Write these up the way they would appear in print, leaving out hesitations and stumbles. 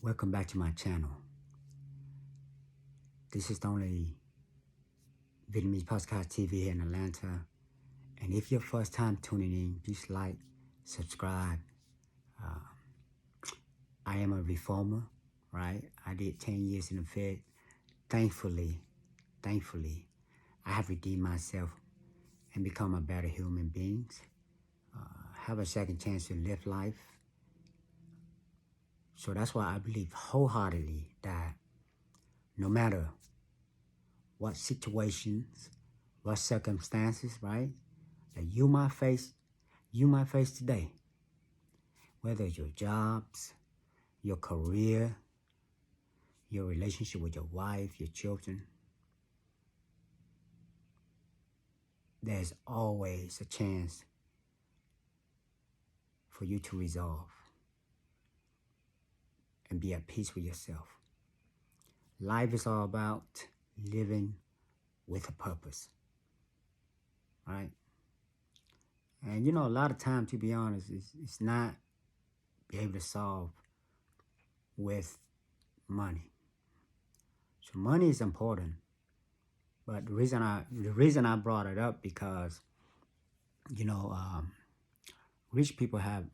Welcome back to my channel. This is the only Vietnamese podcast TV here in Atlanta. And if you're first time tuning in, please like, subscribe. I am a reformer, right? I did 10 years in the Fed. Thankfully, I have redeemed myself and become a better human being. Have a second chance to live life. So that's why I believe wholeheartedly that no matter what situations, what circumstances, right, that you might face today, whether it's your jobs, your career, your relationship with your wife, your children, there's always a chance for you to resolve and be at peace with yourself. Life is all about living with a purpose, right? And you know, a lot of times, to be honest, it's not be able to solve with money. So money is important, but the reason I brought it up because, you know, rich people have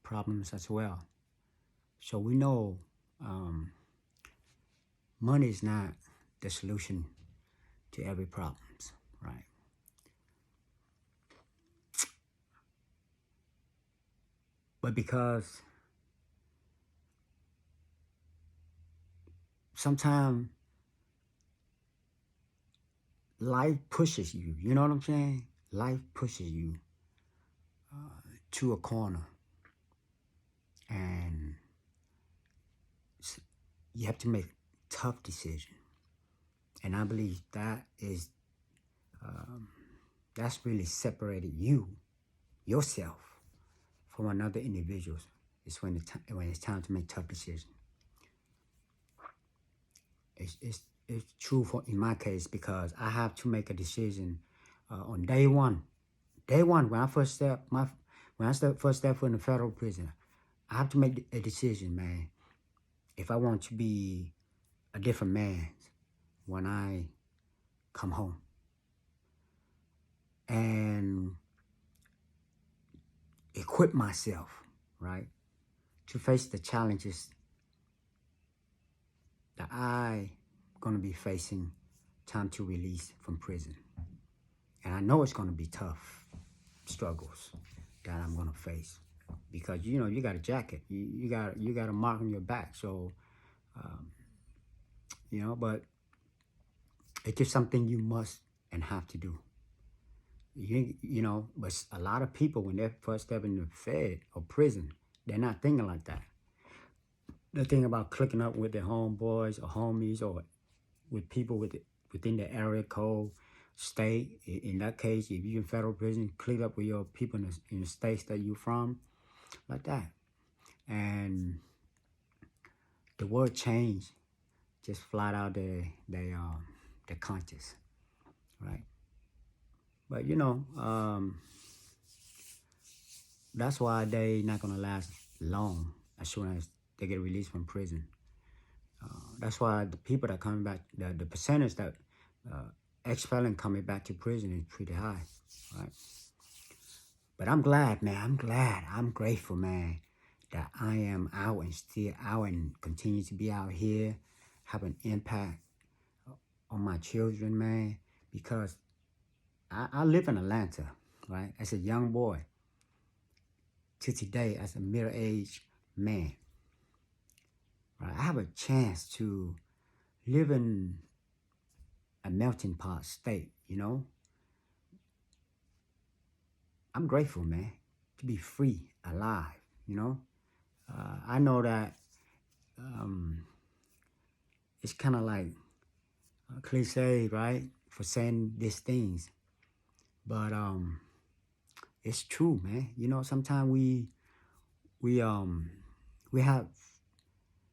problems as well. So we know money is not the solution to every problem, right? But because sometimes life pushes you, you know what I'm saying? Life pushes you to a corner, and you have to make tough decisions. And I believe that is that's really separated yourself from another individual. It's when it's time to make tough decisions. It's true in my case because I have to make a decision on day one. Day one, when I first step foot in the federal prison, I have to make a decision, man. If I want to be a different man when I come home, and equip myself, right, to face the challenges that I'm going to be facing time to release from prison. And I know it's going to be tough struggles that I'm going to face because, you know, you got a jacket, you got a mark on your back. So, you know, but it's just something you must and have to do. You know, but a lot of people, when they first step in the Fed or prison, they're not thinking like that. They're thinking about clicking up with their homeboys or homies or with people within the area code state. In that case, if you're in federal prison, click up with your people in the states that you're from, like that. And the word change just flat out their conscious, right? But you know, that's why they not gonna last long as soon as they get released from prison. That's why the people that coming back, the percentage that ex-felon coming back to prison is pretty high, right? But I'm glad, man. I'm grateful, man, that I am out and still out and continue to be out here, have an impact on my children, man, because I live in Atlanta, right, as a young boy to today as a middle-aged man. Right? I have a chance to live in a melting pot state, you know. I'm grateful, man, to be free, alive, you know. I know that it's kind of like a cliche, right, for saying these things, but it's true, man. You know, sometimes we have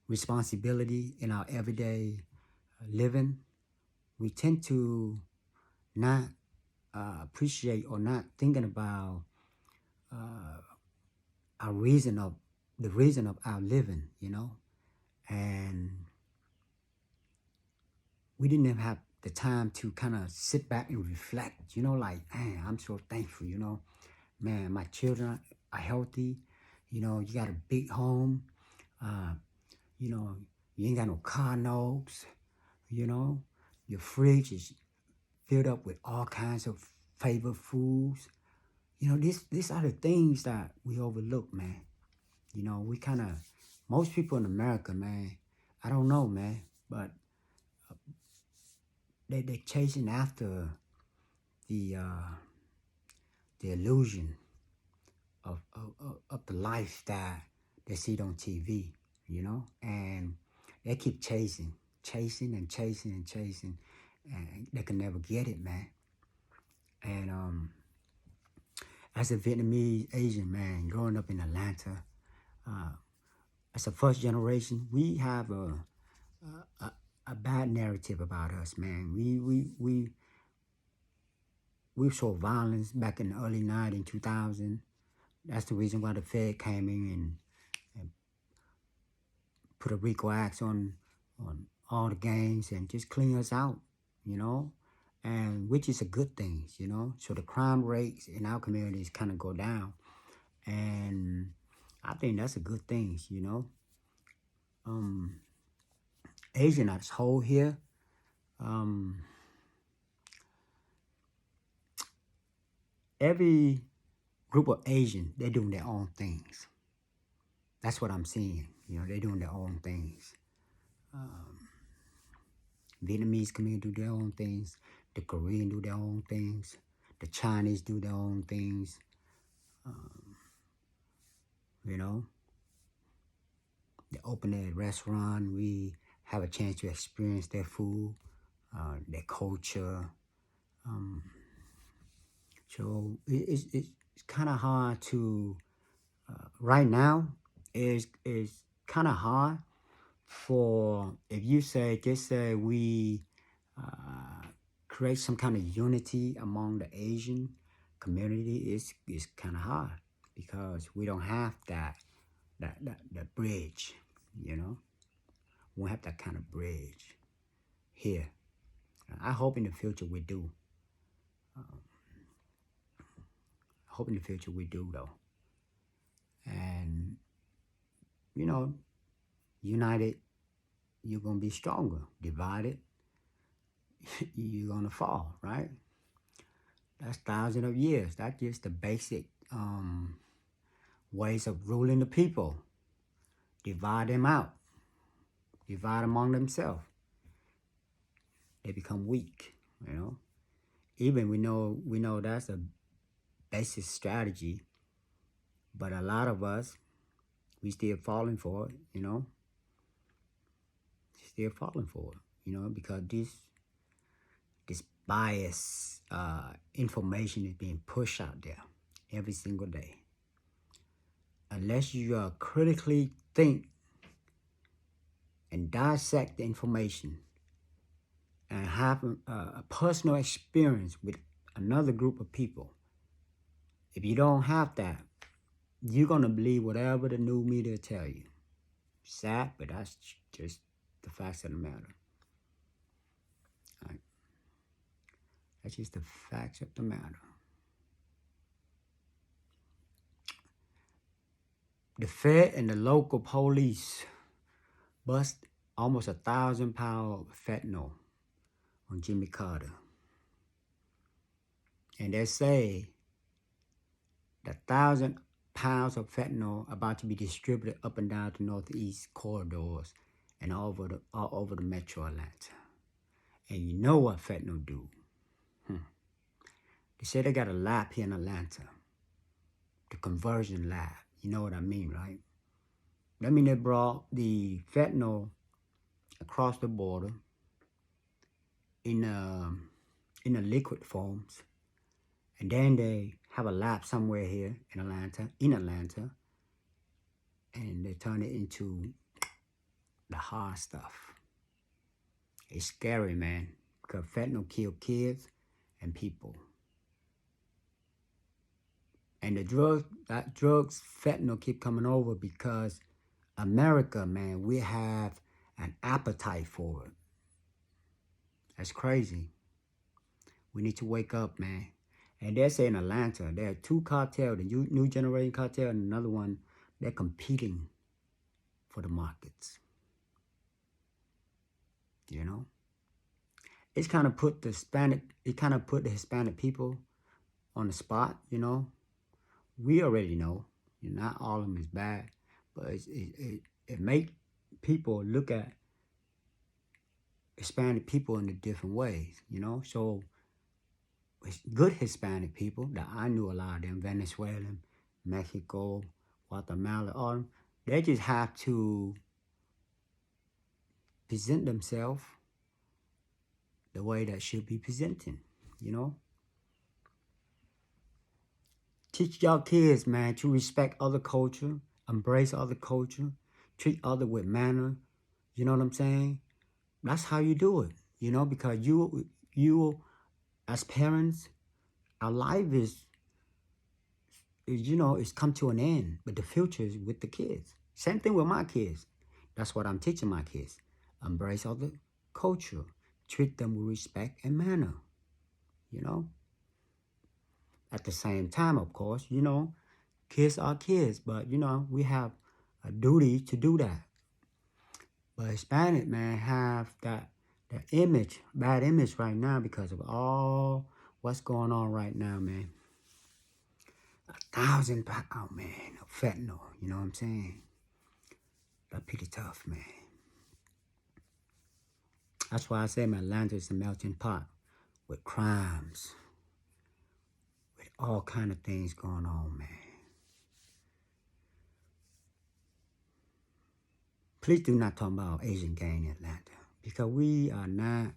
responsibility in our everyday living. We tend to not appreciate or not thinking about the reason of our living, you know. And we didn't even have the time to kind of sit back and reflect, like, man, I'm so thankful, man, my children are healthy, you got a big home, uh, you know, you ain't got no car notes, your fridge is filled up with all kinds of favorite foods. These are the things that we overlook, man. We kind of, most people in America, man, I don't know, man, but they're chasing after the illusion of the life that they see on TV, and they keep chasing and chasing, and they can never get it, man. And as a Vietnamese Asian man growing up in Atlanta, as a first generation, we have a bad narrative about us, man. We saw violence back in the early 90s, 2000. That's the reason why the Fed came in and put a RICO Act on all the gangs and just clean us out, and which is a good thing, So the crime rates in our communities kind of go down, and I think that's a good thing, Asian as whole here, every group of Asian, they're doing their own things. That's what I'm seeing. They're doing their own things. Vietnamese community do their own things. The Korean do their own things. The Chinese do their own things. They open their restaurant. We have a chance to experience their food, their culture. So it's kind of hard to, right now, is kind of hard for, if you just say we create some kind of unity among the Asian community, is kind of hard because we don't have that bridge, we don't have that kind of bridge here. I hope in the future we do. I hope in the future we do, though. And, united, you're going to be stronger. Divided, you're going to fall, right? That's thousands of years. That's just the basic ways of ruling the people. Divide them out. Divide among themselves. They become weak, Even we know that's a basic strategy, but a lot of us, we still falling for it, Still falling for it, because this bias information is being pushed out there every single day. Unless you critically think and dissect the information and have a personal experience with another group of people, if you don't have that, you're going to believe whatever the new media tell you. Sad, but that's just the facts of the matter. Right? That's just the facts of the matter. The Fed and the local police bust almost 1,000 pounds of fentanyl on Jimmy Carter. And they say that 1,000 pounds of fentanyl about to be distributed up and down the northeast corridors and all over the metro Atlanta. And you know what fentanyl do. They say they got a lab here in Atlanta, the conversion lab. You know what I mean, right? That means they brought the fentanyl across the border in a liquid forms, and then they have a lab somewhere here in Atlanta, and they turn it into the hard stuff. It's scary, man, because fentanyl kill kids and people. And the drugs, fentanyl keep coming over because America, man, we have an appetite for it. That's crazy. We need to wake up, man. And they're saying in Atlanta, there are two cartels, the new generation cartel and another one, they're competing for the markets. You know? It's kind of put the Hispanic people on the spot, you know? We already know, not all of them is bad, but it make people look at Hispanic people in a different ways, you know? So good Hispanic people that I knew a lot of them, Venezuelan, Mexico, Guatemala, all them, they just have to present themselves the way that should be presenting, you know? Teach y'all kids, man, to respect other culture, embrace other culture, treat other with manner, you know what I'm saying? That's how you do it, you know, because you as parents, our life is, you know, it's come to an end, but the future is with the kids. Same thing with my kids. That's what I'm teaching my kids. Embrace other culture. Treat them with respect and manner, you know. At the same time, of course, you know, kids are kids, but, you know, we have a duty to do that. But Hispanic, man, have that image, bad image right now because of all what's going on right now, man. 1,000 pounds, man, of fentanyl, you know what I'm saying? That's pretty tough, man. That's why I say, man, Atlanta is a melting pot with crimes, with all kind of things going on, man. Please do not talk about Asian gang in Atlanta because we are not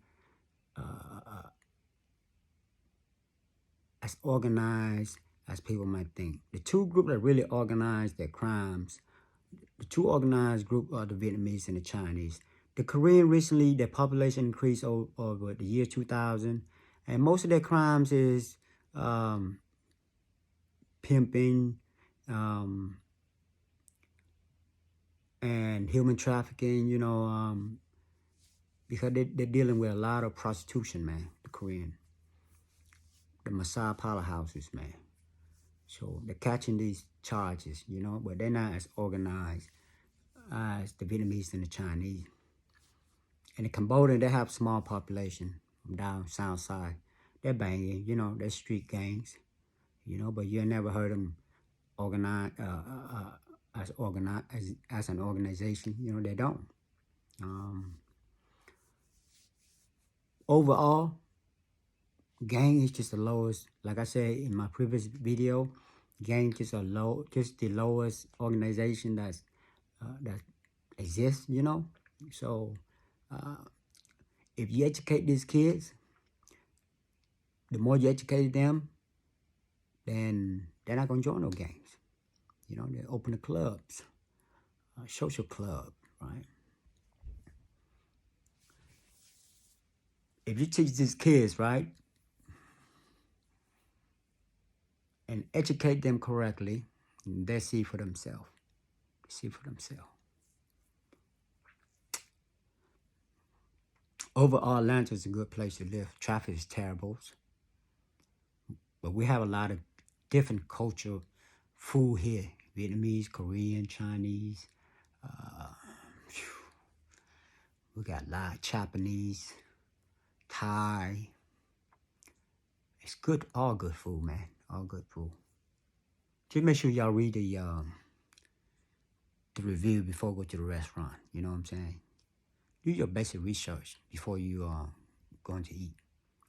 as organized as people might think. The two groups that really organize their crimes, the two organized groups are the Vietnamese and the Chinese. The Korean recently, their population increased over the year 2000, and most of their crimes is pimping, and human trafficking, you know, because they're dealing with a lot of prostitution, man, the Korean. The Massage powerhouses, man. So they're catching these charges, you know, but they're not as organized as the Vietnamese and the Chinese. And the Cambodian, they have small population from down south side. They're banging, you know, they're street gangs, you know, but you never heard them organize as an organization, you know, they don't. Overall, gang is just the lowest. Like I said in my previous video, gang is just the lowest organization that exists, you know. So if you educate these kids, the more you educate them, then they're not gonna join no gangs. You know, they open the clubs, social club, right? If you teach these kids, right, and educate them correctly, they see for themselves. See for themselves. Overall, Atlanta is a good place to live. Traffic is terrible. But we have a lot of different culture, food here. Vietnamese, Korean, Chinese. We got a lot of Japanese, Thai. It's good, all good food, man. All good food. Just make sure y'all read the review before you go to the restaurant. You know what I'm saying? Do your basic research before you going to eat.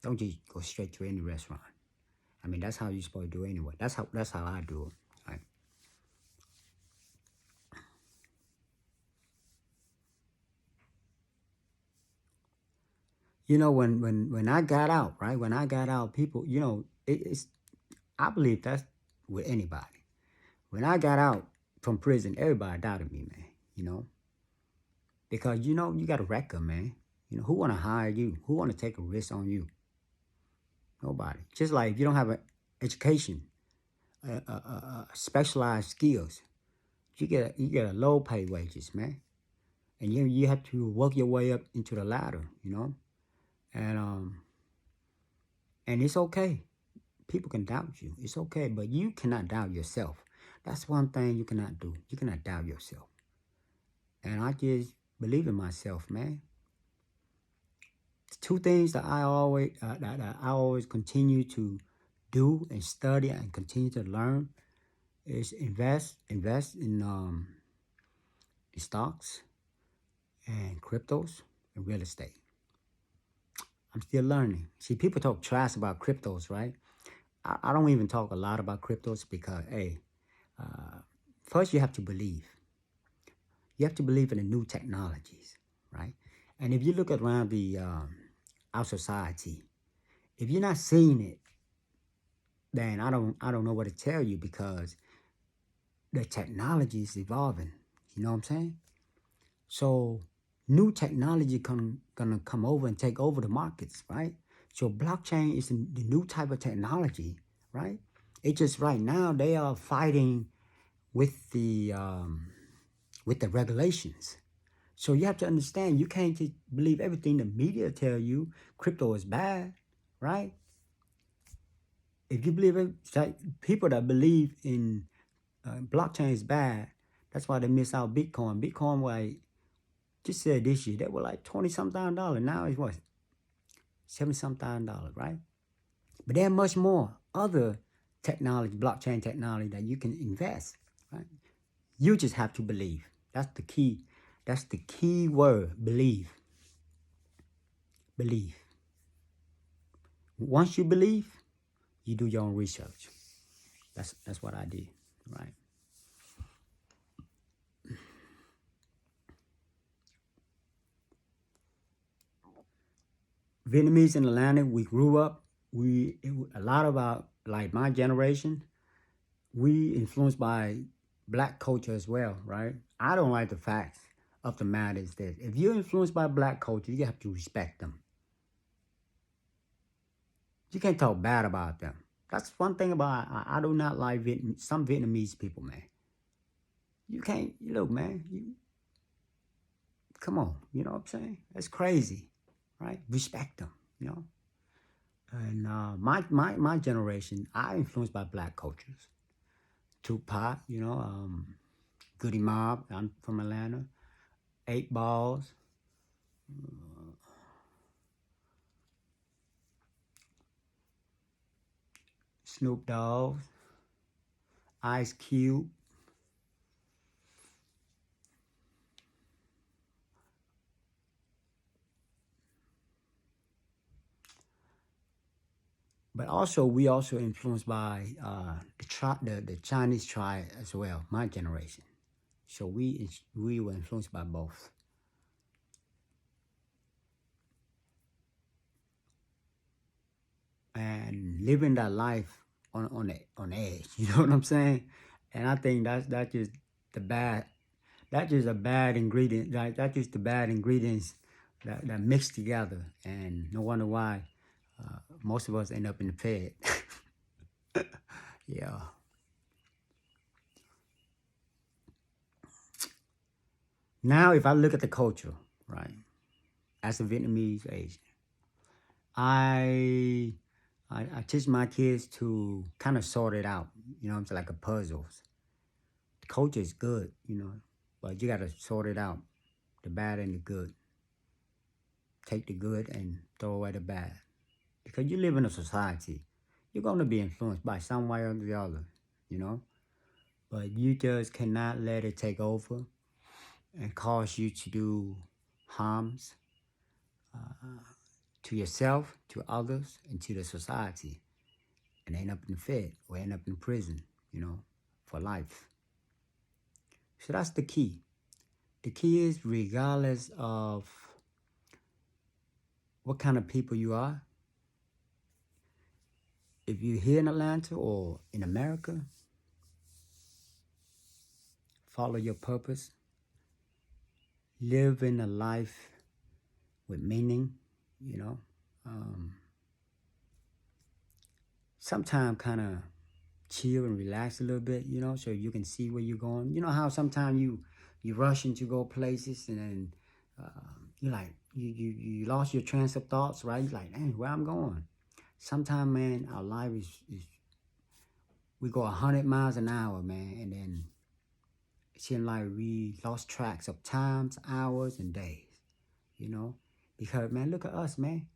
Don't just go straight to any restaurant. I mean, that's how you're supposed to do it anyway. That's how I do it. Right? You know, when I got out, right? When I got out, people, you know, it's I believe that's with anybody. When I got out from prison, everybody doubted me, man. You know, because you know you got a record, man. You know, who want to hire you? Who want to take a risk on you? Nobody. Just like if you don't have an education, specialized skills, you get a low pay wages, man. and you have to work your way up into the ladder, and it's okay. People can doubt you. It's okay, but you cannot doubt yourself. That's one thing you cannot do. You cannot doubt yourself. And I just believe in myself, man. Two things that I always continue to do and study and continue to learn is invest in stocks and cryptos and real estate. I'm still learning. See, people talk trash about cryptos, right? I don't even talk a lot about cryptos because, hey, first you have to believe. You have to believe in the new technologies, right? And if you look around our society, if you're not seeing it, then I don't know what to tell you, because the technology is evolving. You know what I'm saying? So new technology gonna come over and take over the markets, right? So blockchain is the new type of technology, right? It's just right now they are fighting with the regulations. So you have to understand, you can't just believe everything the media tell you. Crypto is bad, right? If you believe it, like people that believe in blockchain is bad, that's why they miss out Bitcoin. Bitcoin was just said this year, they were like $20-some-thousand. Now it's what? $70-some-thousand, right? But there are much more other technology, blockchain technology, that you can invest, right? You just have to believe. That's the key. That's the key word, believe. Believe. Once you believe, you do your own research. That's what I did, right? Vietnamese in Atlanta, we grew up. A lot of our, like my generation, we influenced by black culture as well, right? I don't like the facts of the matter is that if you're influenced by black culture, you have to respect them. You can't talk bad about them. That's one thing about I do not like some Vietnamese people, man. You can't look, man. Come on, you know what I'm saying? That's crazy, right? Respect them, you know. And my generation, I influenced by black cultures. Tupac, Goody Mob. I'm from Atlanta. 8 Balls. Snoop Dogg. Ice Cube. But also, we also influenced by the Chinese tribe as well. My generation, so we were influenced by both. And living that life on edge. You know what I'm saying? And I think that's just the bad. That's just a bad ingredient. That's just the bad ingredients that mix together, and no wonder why most of us end up in the Fed. Yeah. Now, if I look at the culture, right, as a Vietnamese Asian, I I teach my kids to kind of sort it out. You know, it's like a puzzles. The culture is good, but you got to sort it out, the bad and the good. Take the good and throw away the bad, because you live in a society. You're going to be influenced by some way or the other, you know. But you just cannot let it take over and cause you to do harms to yourself, to others, and to the society, and end up in the Fed or end up in prison, for life. So that's the key. The key is, regardless of what kind of people you are, if you're here in Atlanta or in America, follow your purpose, live in a life with meaning, you know. Sometimes kind of chill and relax a little bit, so you can see where you're going. You know how sometimes you You're rushing to go places, and then you like you lost your train of thoughts, right? You're like, dang, where I'm going? Sometimes, man, our life is we go 100 miles an hour, man, and then it seems like we lost tracks of times, hours, and days, you know? Because, man, look at us, man.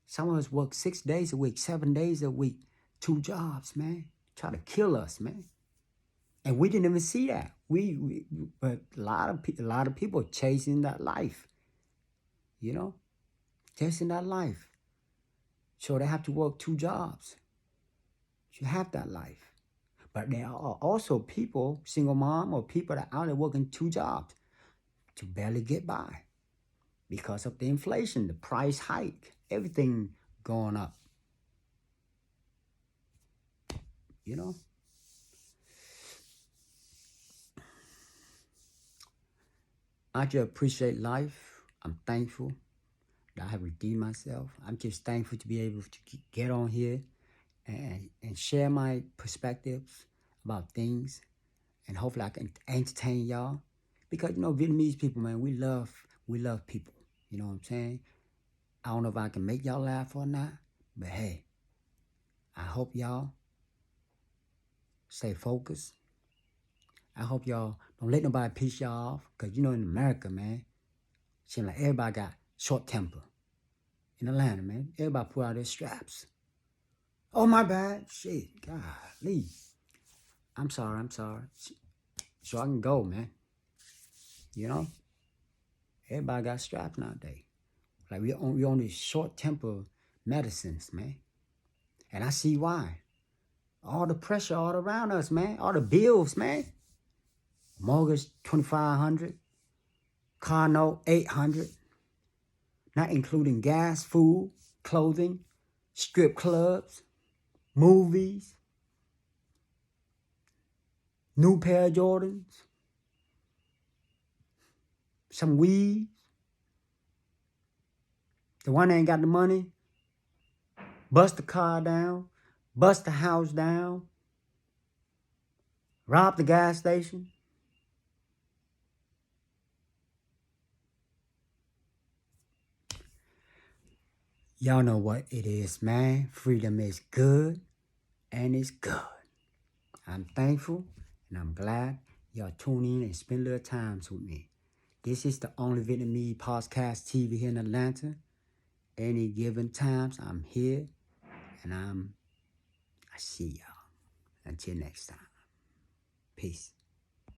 Some of us work 6 days a week, 7 days a week, 2 jobs, man. Try to kill us, man. And we didn't even see that. But a lot of people chasing that life, you know? Chasing that life. So they have to work 2 jobs to have that life. But there are also people, single mom or people that are out there working 2 jobs to barely get by because of the inflation, the price hike, everything going up. You know? I just appreciate life. I'm thankful that I have redeemed myself. I'm just thankful to be able to get on here and share my perspectives about things. And hopefully I can entertain y'all. Because, you know, Vietnamese people, man, we love people. You know what I'm saying? I don't know if I can make y'all laugh or not. But hey, I hope y'all stay focused. I hope y'all don't let nobody piss y'all off. Because, you know, in America, man, seems like everybody got short temper. In Atlanta, man, everybody pull out their straps. Oh, my bad. Shit, golly. I'm sorry. So I can go, man. You know? Everybody got straps nowadays. Like, we on these short temper medicines, man. And I see why. All the pressure all around us, man. All the bills, man. Mortgage, $2,500. Car note, $800. Not including gas, food, clothing, strip clubs, movies, new pair of Jordans, some weed. The one that ain't got the money, bust the car down, bust the house down, rob the gas station. Y'all know what it is, man. Freedom is good, and it's good. I'm thankful, and I'm glad y'all tune in and spend a little time with me. This is the only Vietnamese podcast TV here in Atlanta. Any given times, I'm here, and I see y'all. Until next time. Peace.